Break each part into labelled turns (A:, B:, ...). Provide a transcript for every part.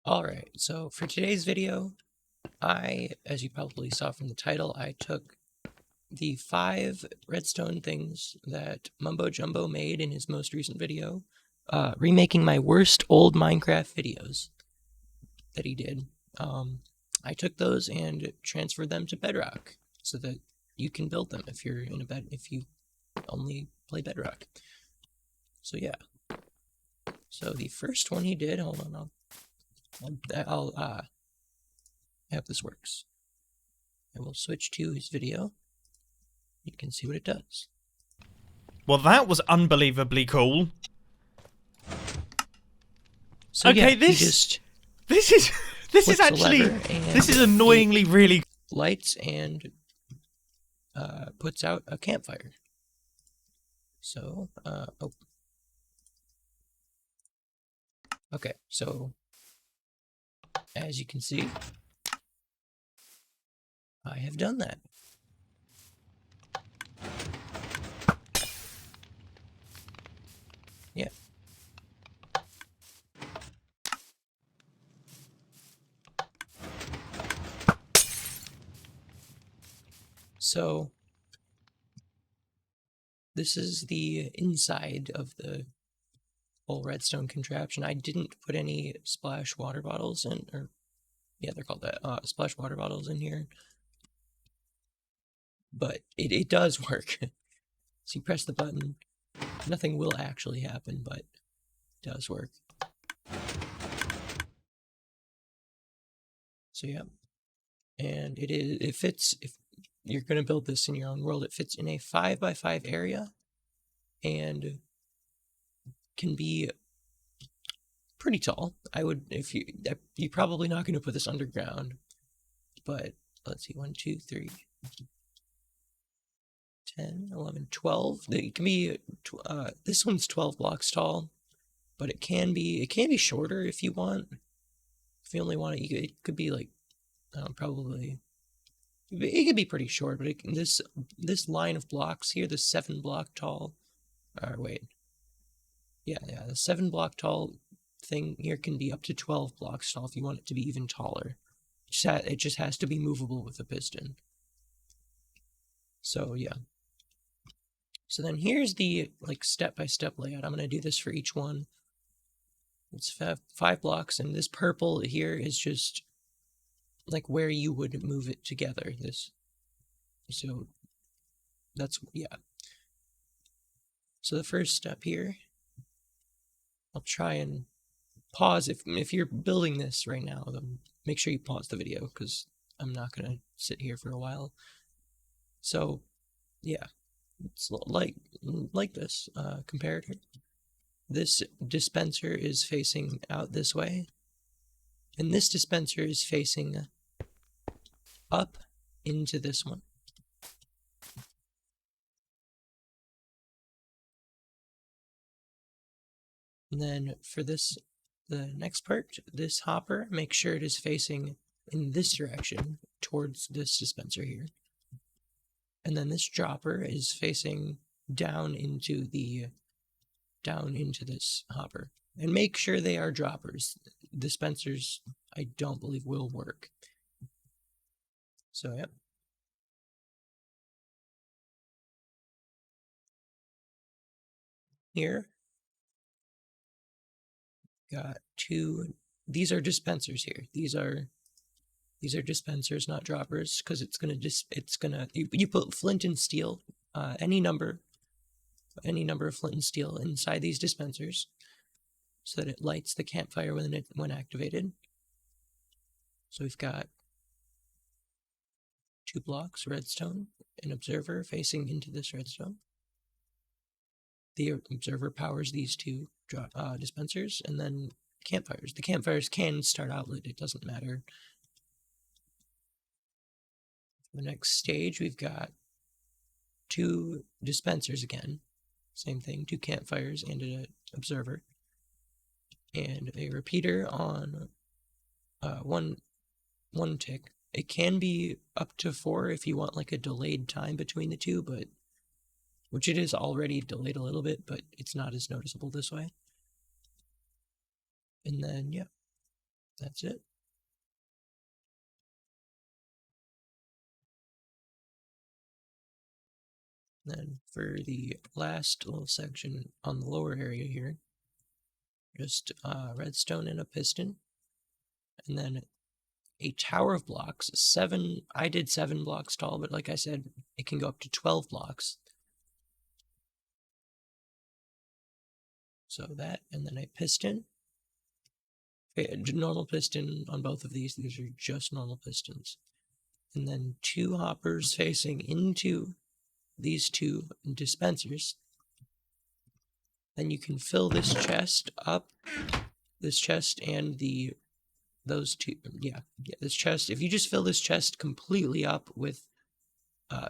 A: Alright, so for today's video, as you probably saw from the title, I took the 5 redstone things that Mumbo Jumbo made in his most recent video, remaking my worst old Minecraft videos that he did. I took those and transferred them to bedrock so that you can build them if you only play bedrock. So yeah. So the first one he did, hold on, I'll I hope this works. I will switch to his video. You can see what it does.
B: Well, that was unbelievably cool.
A: So
B: Okay,
A: yeah, he just
B: this is actually this is annoyingly really
A: lights and puts out a campfire. So oh, okay. So as you can see, I have done that. Yeah. So this is the inside of the whole redstone contraption. I didn't put any splash water bottles in, or yeah, they're called that, splash water bottles in here. But it does work. So you press the button, nothing will actually happen, but it does work. So yeah, and it fits. If you're going to build this in your own world, it fits in a 5x5 area and can be pretty tall. You're probably not going to put this underground, but let's see, 1 2 3 10 11 12. It can be this one's 12 blocks tall, but it can be shorter if you want. If you only want it, it could be like probably it could be pretty short, but this line of blocks here, the 7 block tall, or wait, yeah, the 7 block tall thing here can be up to 12 blocks tall if you want it to be even taller. It just has to be movable with a piston. So yeah. So then here's the like step-by-step layout. I'm gonna do this for each one. It's 5 blocks, and this purple here is just like where you would move it together. So that's, yeah. So the first step here, I'll try and pause if you're building this right now, then make sure you pause the video because I'm not gonna sit here for a while. So yeah, it's like this comparator. This dispenser is facing out this way, and this dispenser is facing up into this one. And then for this, the next part, this hopper, make sure it is facing in this direction towards this dispenser here. And then this dropper is facing down into this hopper. And make sure they are droppers. Dispensers, I don't believe will work. So, yep. Here, got 2. These are dispensers here. These are dispensers, not droppers, because you put flint and steel, any number of flint and steel inside these dispensers, so that it lights the campfire when activated. So we've got 2 blocks redstone, an observer facing into this redstone. The observer powers these 2 dispensers, and then campfires. The campfires can start out lit, it doesn't matter. For the next stage, we've got 2 dispensers again. Same thing, 2 campfires and an observer. And a repeater on one tick. It can be up to 4 if you want like a delayed time between the 2, but which it is already delayed a little bit, but it's not as noticeable this way. And then, yeah. That's it. Then for the last little section on the lower area here, just redstone and a piston, and then a tower of blocks. I did 7 blocks tall, but like I said, it can go up to 12 blocks. So that, and then a piston. Normal piston on both of these. These are just normal pistons. And then 2 hoppers facing into these 2 dispensers. Then you can fill this chest up, this chest and those 2, this chest. If you just fill this chest completely up with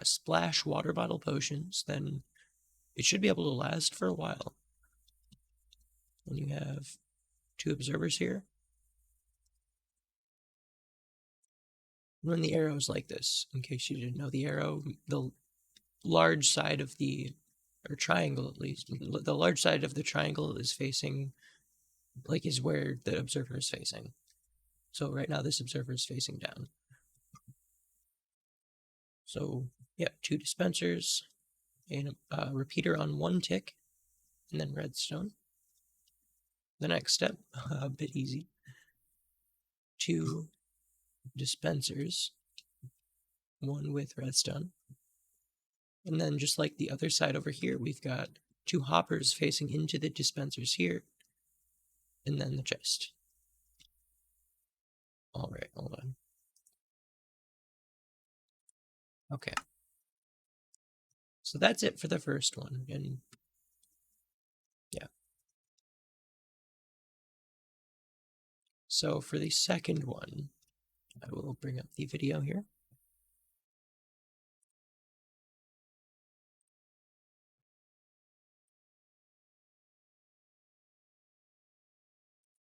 A: splash water bottle potions, then it should be able to last for a while. And you have 2 observers here. When the arrow is like this, in case you didn't know, the arrow, the large side of the, or triangle at least, the large side of the triangle is facing, like, is where the observer is facing. So right now this observer is facing down. So yeah, 2 dispensers, and a repeater on 1 tick, and then redstone. The next step, a bit easy. 2 dispensers, 1 with redstone. And then just like the other side over here, we've got 2 hoppers facing into the dispensers here, and then the chest. All right, hold on. Okay. So that's it for the first one, and yeah. So for the second one, I will bring up the video here.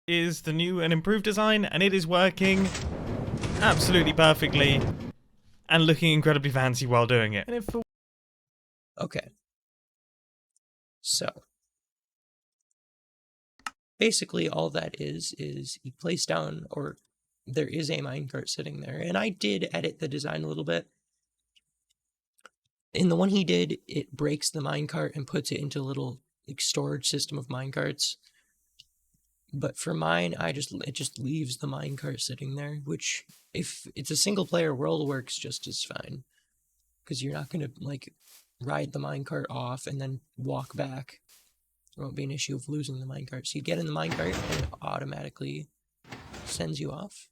B: Is the new and improved design, and it is working absolutely perfectly and looking incredibly fancy while doing it.
A: Okay. So basically all that is you place down, or there is a minecart sitting there, and I did edit the design a little bit. In the one he did, it breaks the minecart and puts it into a little like storage system of minecarts. But for mine, it just leaves the minecart sitting there, which if it's a single player world works just as fine, because you're not going to like ride the minecart off and then walk back. There won't be an issue of losing the minecart. So you get in the minecart and it automatically sends you off.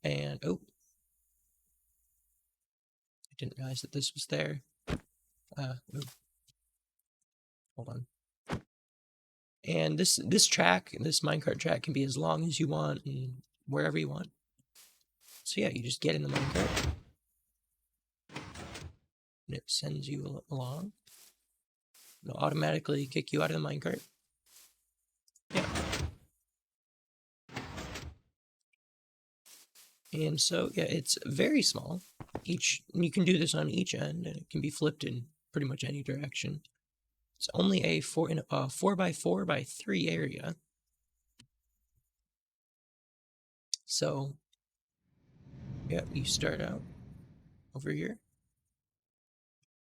A: And oh, I didn't realize that this was there. Hold on. And this minecart track can be as long as you want and wherever you want. So yeah, you just get in the minecart and it sends you along. It'll automatically kick you out of the minecart. Yeah. And so yeah, it's very small. You can do this on each end, and it can be flipped in pretty much any direction. It's only a 4x4 by 3 area. So yeah, you start out over here.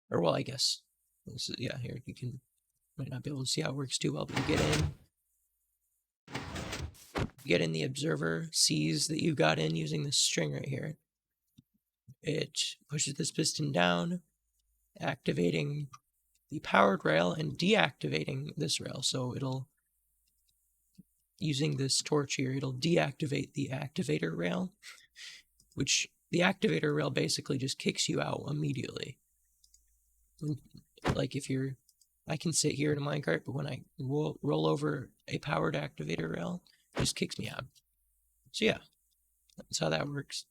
A: Or well, I guess this is, yeah, here you might not be able to see how it works too well, but you get in, the observer sees that you got in using this string right here. It pushes this piston down, activating the powered rail and deactivating this rail. So it'll, using this torch here, it'll deactivate the activator rail, which the activator rail basically just kicks you out immediately. Like if I can sit here in a minecart, but when I roll over a powered activator rail, it just kicks me out. So yeah, that's how that works.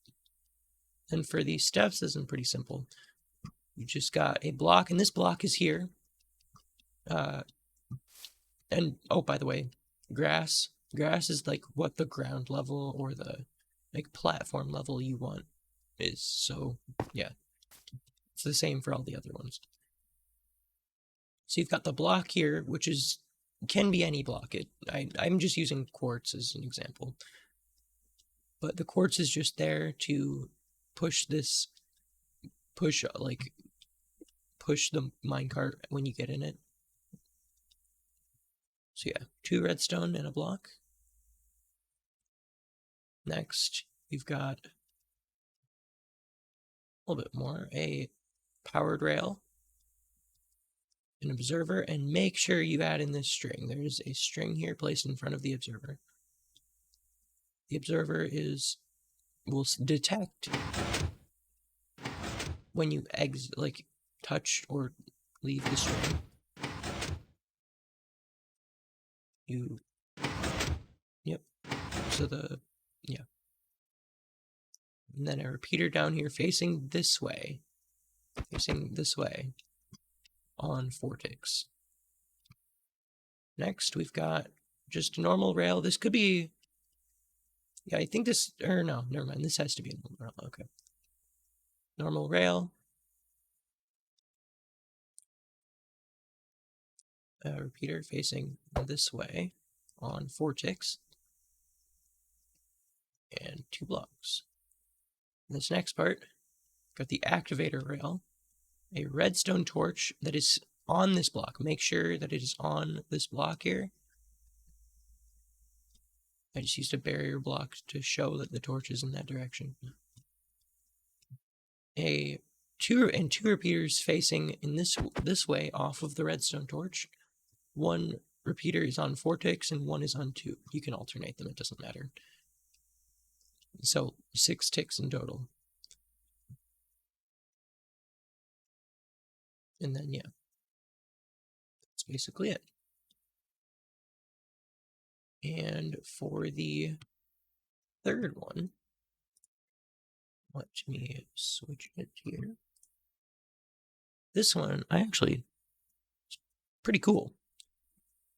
A: And for these steps, this is pretty simple. You just got a block, and this block is here. And oh, by the way, grass is like what the ground level or the like platform level you want is. So yeah, it's the same for all the other ones. So you've got the block here, which can be any block. I'm just using quartz as an example. but the quartz is just there to push the minecart when you get in it. So yeah, 2 redstone and a block. Next, you've got a little bit more, a powered rail, an observer, and make sure you add in this string. There's a string here placed in front of the observer. The observer will detect when you touch or leave the string. Yep. So and then a repeater down here facing this way on 4 ticks. Next, we've got just a normal rail. This could be, yeah, I think this, or no, never mind. This has to be a normal rail. Okay. Normal rail. A repeater facing this way on 4 ticks. And 2 blocks. This next part, got the activator rail, a redstone torch that is on this block. Make sure that it is on this block here. I just used a barrier block to show that the torch is in that direction. Two repeaters facing in this way off of the redstone torch. 1 repeater is on 4 ticks and 1 is on 2. You can alternate them, it doesn't matter. So 6 ticks in total. And then, yeah, that's basically it. And for the third one, let me switch it here. This one, it's pretty cool.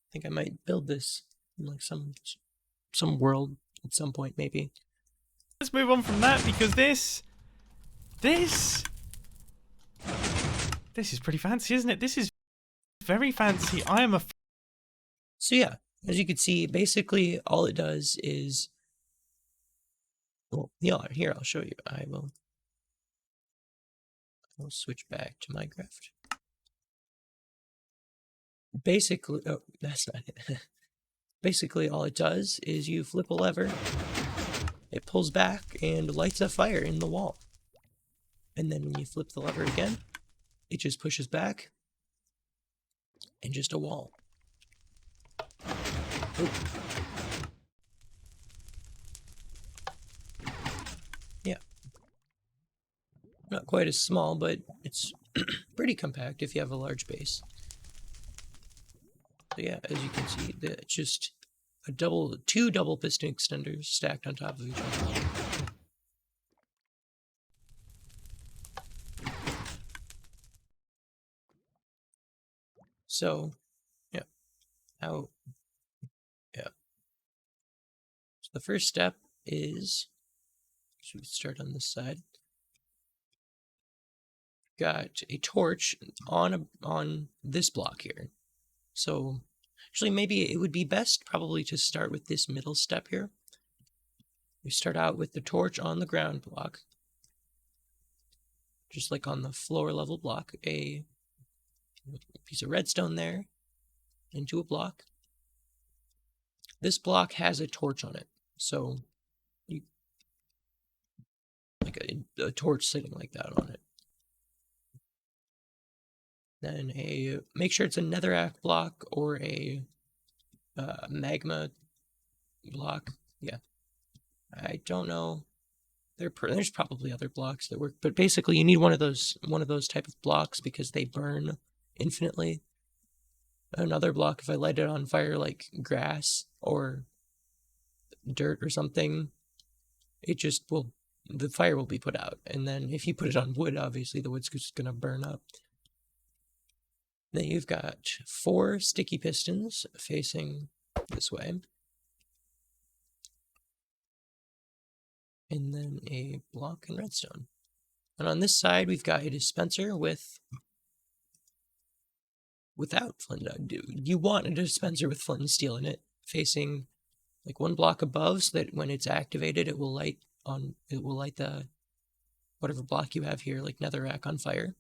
A: I think I might build this in like some world at some point, maybe.
B: Let's move on from that, because this is pretty fancy, isn't it? This is very fancy. I am a...
A: So yeah, as you can see, basically all it does is, well, yeah, here, I'll show you. I will switch back to Minecraft. Basically, oh, that's not it. Basically, all it does is you flip a lever, it pulls back and lights a fire in the wall. And then when you flip the lever again, it just pushes back and just a wall. Ooh. Yeah. Not quite as small, but it's pretty compact if you have a large base. So yeah, as you can see, it's just two double piston extenders stacked on top of each other. So, yeah. So the first step is, should we start on this side? Got a torch on this block here. So actually, maybe it would be best probably to start with this middle step here. We start out with the torch on the ground block, just like on the floor level block, a piece of redstone there into a block. This block has a torch on it, so like a torch sitting like that on it. Then make sure it's a netherrack block or a magma block. Yeah, I don't know. There's probably other blocks that work, but basically you need one of those type of blocks because they burn infinitely. Another block, if I light it on fire like grass or dirt or something, the fire will be put out. And then if you put it on wood, obviously the wood's just gonna burn up. Then you've got 4 sticky pistons facing this way. And then a block and redstone. And on this side, we've got a dispenser without flint. You want a dispenser with flint and steel in it, facing like one block above, so that when it's activated, it will light the whatever block you have here, like netherrack, on fire.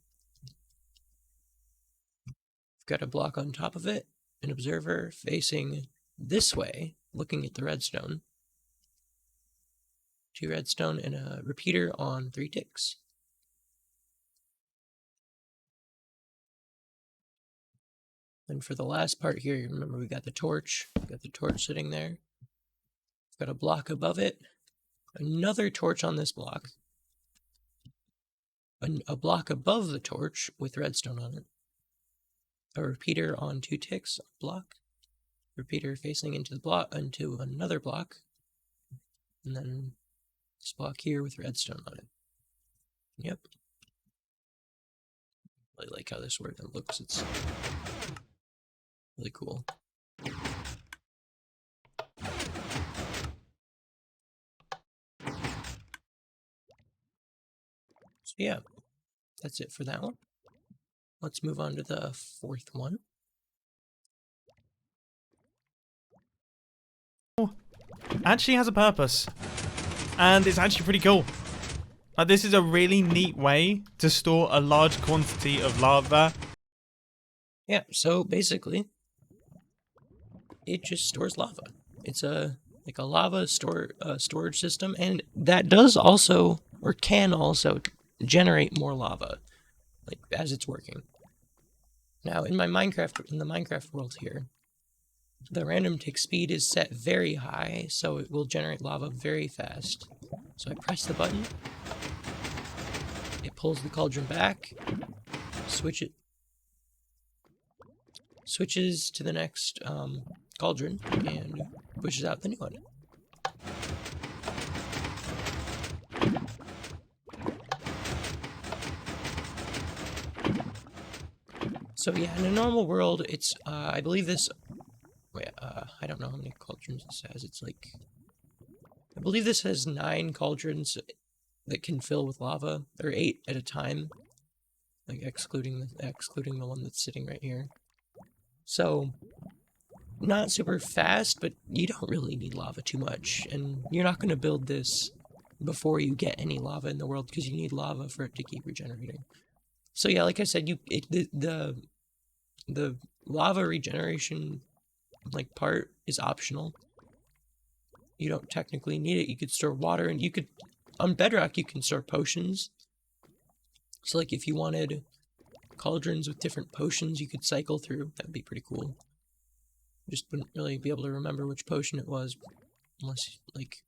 A: We've got a block on top of it, an observer facing this way, looking at the redstone. 2 redstone and a repeater on 3 ticks. And for the last part here, remember we got the torch. We've got the torch sitting there. We've got a block above it. Another torch on this block. A block above the torch with redstone on it. A repeater on 2 ticks block. Repeater facing into the block, into another block. And then this block here with redstone on it. Yep. Really like how this works. It looks. It's really cool. So yeah, that's it for that one. Let's move on to the 4th one.
B: Actually has a purpose, and it's actually pretty cool. This is a really neat way to store a large quantity of lava.
A: Yeah, so basically, it just stores lava. It's like a lava storage system, and that does also, or can also, generate more lava, like as it's working. Now, in the Minecraft world here, the random tick speed is set very high, so it will generate lava very fast. So I press the button, it pulls the cauldron back, switches to the next cauldron, and pushes out the new one. So yeah, in a normal world, it's, I believe this, wait, I don't know how many cauldrons this has. It's like, I believe this has 9 cauldrons that can fill with lava, or 8 at a time, like excluding the one that's sitting right here. So, not super fast, but you don't really need lava too much, and you're not going to build this before you get any lava in the world, because you need lava for it to keep regenerating. So yeah, like I said, the lava regeneration like part is optional. You don't technically need it. You could store water, and you could, on bedrock, you can store potions. So like if you wanted cauldrons with different potions you could cycle through, that would be pretty cool. Just wouldn't really be able to remember which potion it was unless like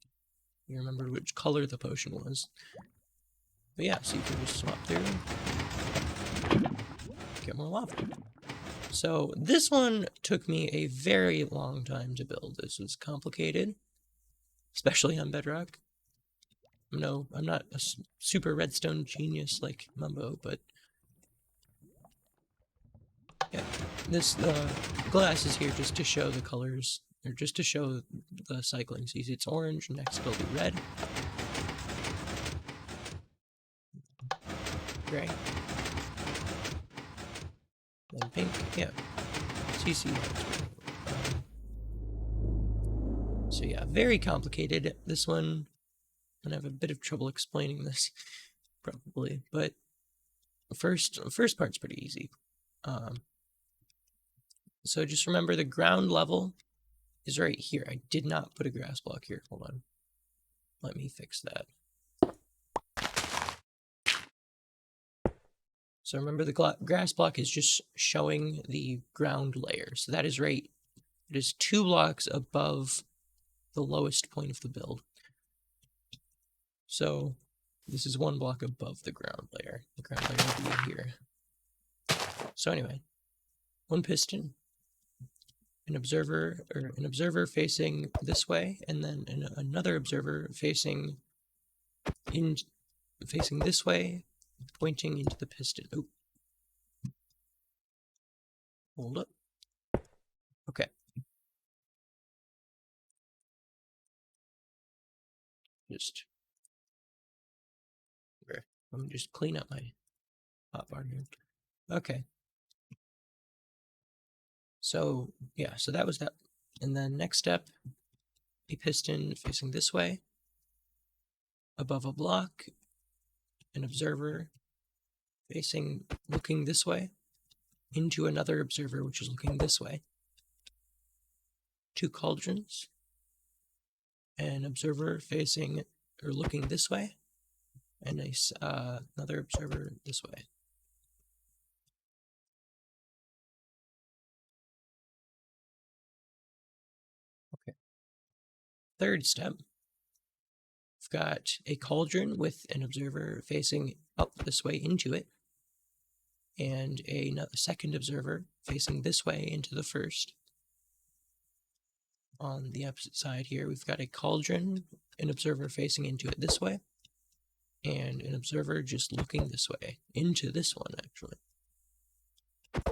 A: you remembered which color the potion was. But yeah, so you can just swap through, get more lava. So this one took me a very long time to build. This was complicated, especially on bedrock. No, I'm not a super redstone genius like Mumbo, but yeah, this glass is here just to show the colors, or just to show the cycling. So you see it's orange, next it'll be red, gray, then pink. Yeah, so you see so yeah, very complicated. This one, I'm gonna have a bit of trouble explaining this, probably, but first part's pretty easy. So just remember the ground level is right here. I did not put a grass block here. Hold on. Let me fix that. So remember the grass block is just showing the ground layer. So that is right. It is 2 blocks above the lowest point of the build. So this is 1 block above the ground layer. The ground layer will be here. So anyway, 1 piston, an observer facing this way, and then another observer facing this way, pointing into the piston. Oop. Hold up. Okay. Let me just clean up my hotbar here. Okay. So yeah, so that was that. And then next step a piston facing this way, above a block, an observer looking this way, into another observer which is looking this way, 2 cauldrons, an observer facing or looking this way, and another observer this way. Okay. Third step, we've got a cauldron with an observer facing up this way into it, and another second observer facing this way into the first. On the opposite side here, we've got a cauldron, an observer facing into it this way, and an observer just looking this way, into this one, actually.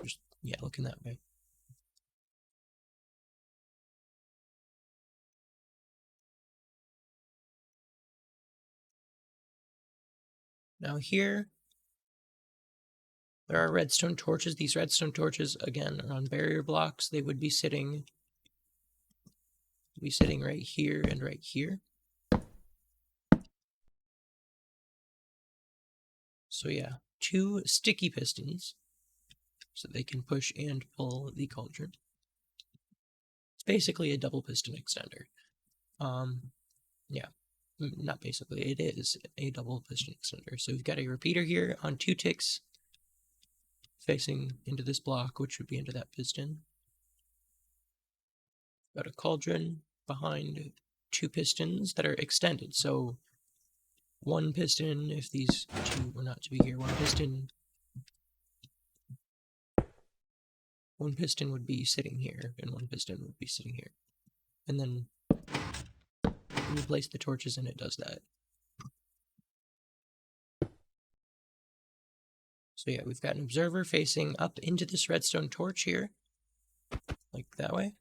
A: Just, yeah, looking that way. Now here, there are redstone torches. These redstone torches, again, are on barrier blocks. They would be sitting right here and right here. So yeah, 2 sticky pistons, so they can push and pull the cauldron. It's basically a double piston extender. Yeah, not basically, it is a double piston extender. So we've got a repeater here on 2 ticks facing into this block, which would be into that piston. Got a cauldron behind 2 pistons that are extended. So 1 piston, if these 2 were not to be here, 1 piston would be sitting here, and 1 piston would be sitting here. And then when you place the torches in, it does that. So yeah, we've got an observer facing up into this redstone torch here, like that way.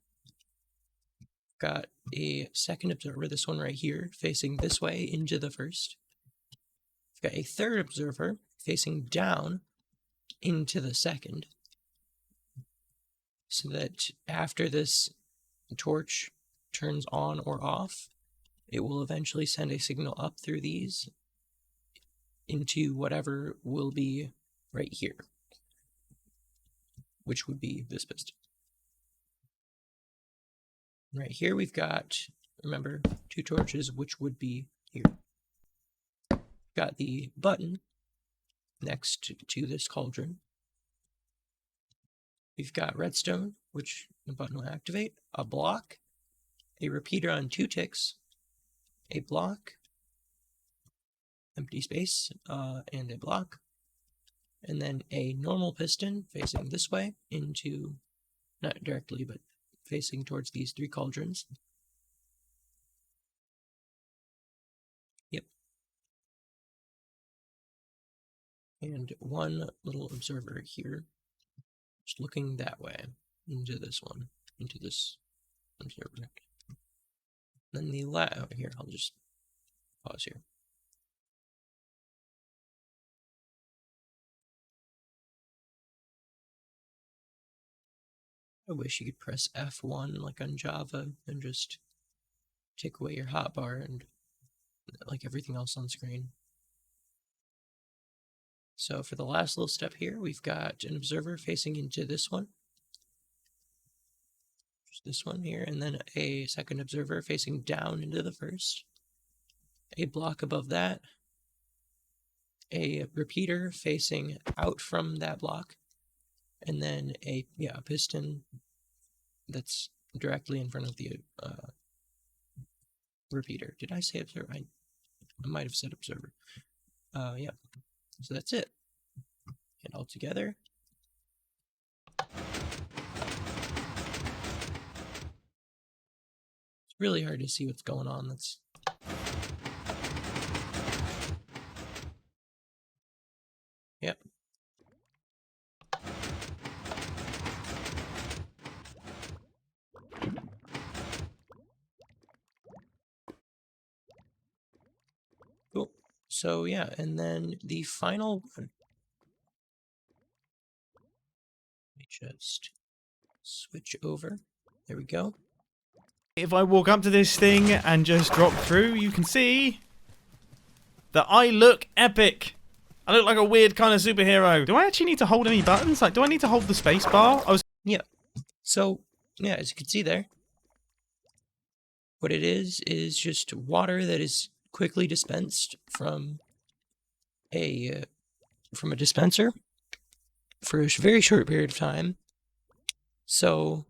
A: Got a second observer, this one right here, facing this way into the first. We've got a third observer facing down into the second, so that after this torch turns on or off, it will eventually send a signal up through these into whatever will be right here, which would be this piston. Right here we've got, remember, 2 torches, which would be here. Got the button next to this cauldron. We've got redstone, which the button will activate, a block, a repeater on 2 ticks, a block, empty space, and a block, and then a normal piston facing this way into, not directly, but facing towards these 3 cauldrons. Yep. And 1 little observer here, just looking that way, into this one, into this observer. Then the here, I'll just pause here. I wish you could press F1 like on Java and just take away your hotbar and like everything else on screen. So for the last little step here, we've got an observer facing into this one. Just this one here, and then a second observer facing down into the first. A block above that. A repeater facing out from that block. And then a piston that's directly in front of the repeater. Did I say observer? I might have said observer. Yeah. So that's it. And all together. It's really hard to see what's going on. That's yep. Cool. So yeah, and then the final one. Let me just switch over. There we go.
B: If I walk up to this thing and just drop through, you can see that I look epic. I look like a weird kind of superhero. Do I actually need to hold any buttons? Like, do I need to hold the space bar?
A: Yeah. So, yeah, as you can see there, what it is just water that is quickly dispensed from a dispenser for a very short period of time. So,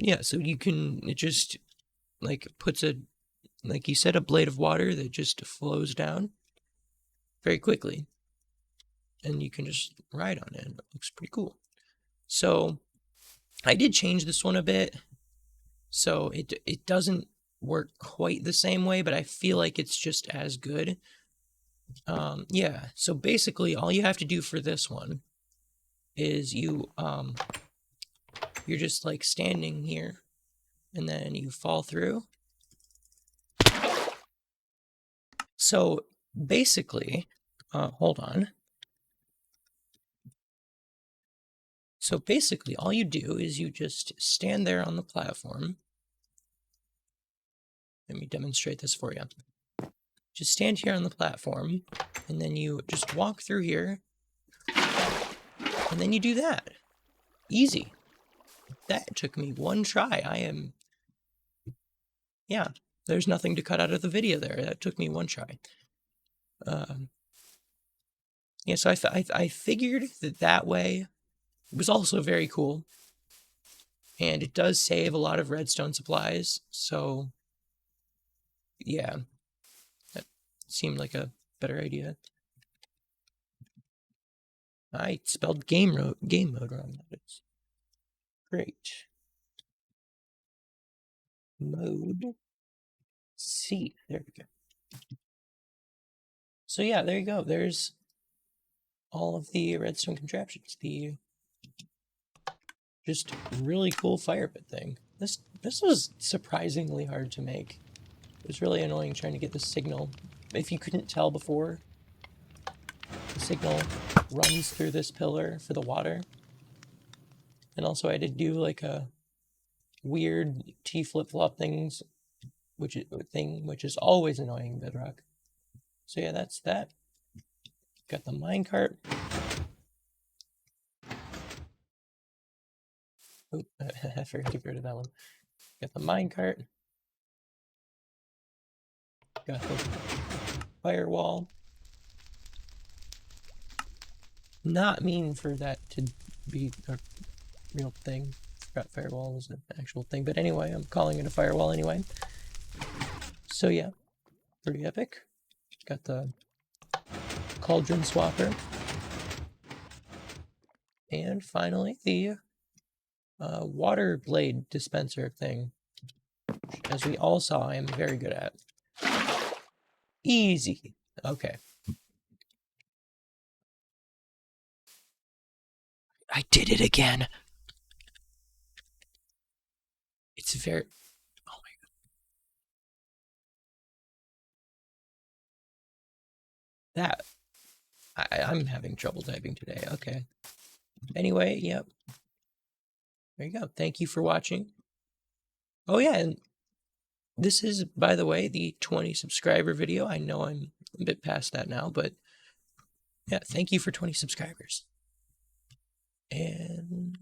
A: yeah, so you can, it just like puts a, like you said, a blade of water that just flows down very quickly. And you can just ride on it. It looks pretty cool. So I did change this one a bit. So it doesn't work quite the same way, but I feel like it's just as good. Yeah, so basically all you have to do for this one is you're just like standing here and then you fall through. So basically, hold on. So basically all you do is you just stand there on the platform. Let me demonstrate this for you. Just stand here on the platform and then you just walk through here and then you do that. Easy. That took me one try. Yeah, there's nothing to cut out of the video there. That took me one try. Yeah, so I figured that way it was also very cool. And it does save a lot of redstone supplies. So, yeah, that seemed like a better idea. I spelled game mode wrong. That's great. Mode C. There we go. So yeah, there you go. There's all of the redstone contraptions. The just really cool fire pit thing. This was surprisingly hard to make. It was really annoying trying to get the signal. If you couldn't tell before, the signal runs through this pillar for the water. And also I had to do like a weird T flip-flop things, which is always annoying in Bedrock. So yeah, that's that. Got the minecart. Oop, I forgot to get rid of that one. Got the minecart. Got the firewall. Not mean for that to be a real thing. Forgot firewall was an actual thing, but anyway, I'm calling it a firewall anyway. So yeah, pretty epic. Got the cauldron swapper. And finally, the water blade dispenser thing. As we all saw, I am very good at. Easy. Okay. I did it again. It's very... Oh my god. I'm having trouble typing today. Okay. Anyway, yep. There you go. Thank you for watching. Oh yeah, and this is, by the way, the 20 subscriber video. I know I'm a bit past that now, but yeah, thank you for 20 subscribers. And